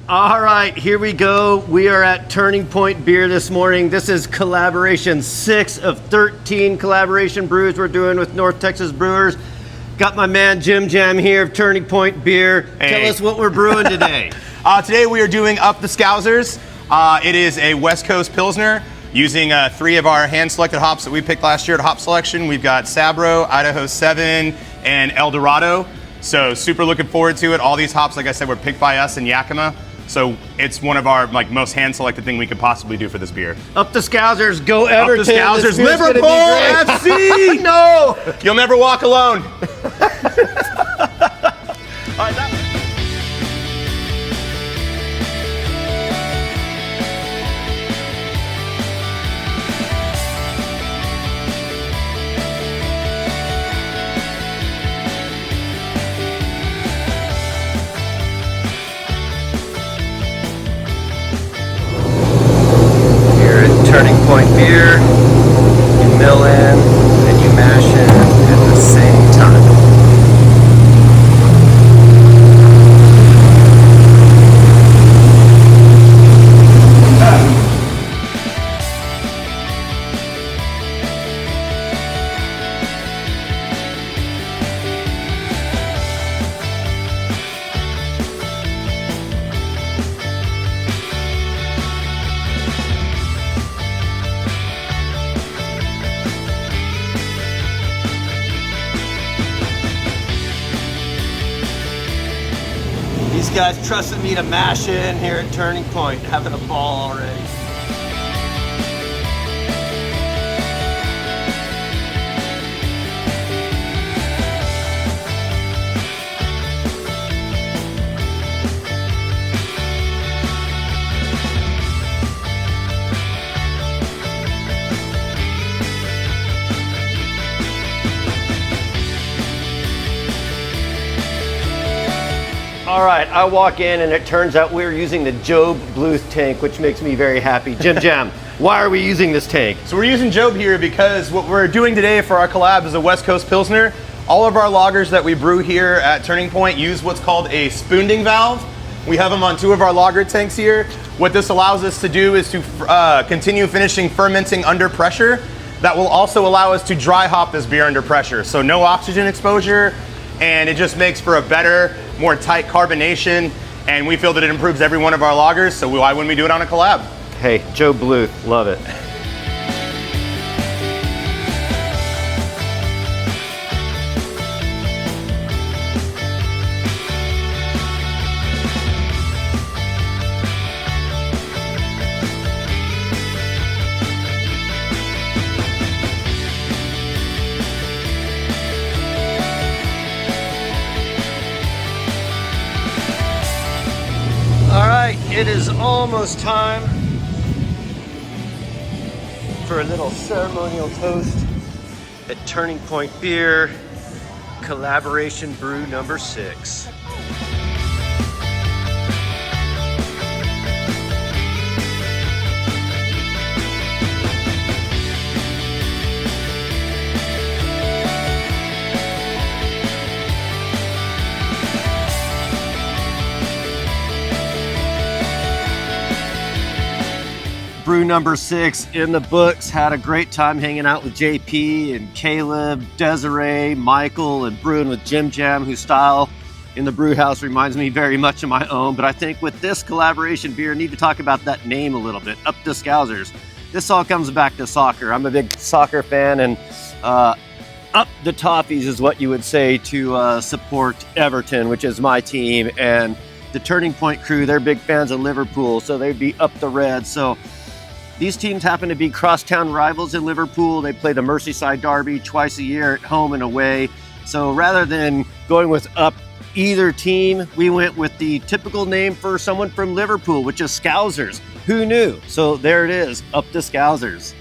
All right, here we go. We are at Turning Point Beer this morning. This is collaboration 6 of 13 collaboration brews we're doing with North Texas Brewers. Got my man Jim Jam here of Turning Point Beer. Hey. Tell us what we're brewing today. Today we are doing Up the Scousers. It is a West Coast Pilsner using 3 of our hand-selected hops that we picked last year at Hop Selection. We've got Sabro, Idaho 7, and El Dorado. So super looking forward to it. All these hops, like I said, were picked by us in Yakima. So it's one of our most hand-selected thing we could possibly do for this beer. Up the Scousers, go Everton. Up the Scousers, This beer's gonna be Liverpool great. FC! No! You'll never walk alone. All right, Turning Point Beer, you mill in and you mash in at the same time. These guys trusted me to mash in here at Turning Point, having a ball already. All right, I walk in and it turns out we're using the Job Bluth tank, which makes me very happy. Jim Jam, why are we using this tank? So we're using Job here because what we're doing today for our collab is a West Coast Pilsner. All of our lagers that we brew here at Turning Point use what's called a spooning valve. We have them on 2 of our lager tanks here. What this allows us to do is to continue finishing fermenting under pressure. That will also allow us to dry hop this beer under pressure. So no oxygen exposure, and it just makes for a better, more tight carbonation, and we feel that it improves every one of our lagers, so why wouldn't we do it on a collab? Hey, Job Bluth, love it. All right, it is almost time for a little ceremonial toast at Turning Point Beer, collaboration brew number 6. Brew number 6 in the books. Had a great time hanging out with JP and Caleb, Desiree, Michael, and brewing with Jim Jam, whose style in the brew house reminds me very much of my own. But I think with this collaboration beer, I need to talk about that name a little bit, Up the Scousers. This all comes back to soccer. I'm a big soccer fan, and up the Toffees is what you would say to support Everton, which is my team. And the Turning Point crew, they're big fans of Liverpool, so they'd be up the Reds. So these teams happen to be crosstown rivals in Liverpool. They play the Merseyside Derby twice a year at home and away. So rather than going with up either team, we went with the typical name for someone from Liverpool, which is Scousers. Who knew? So there it is, Up the Scousers.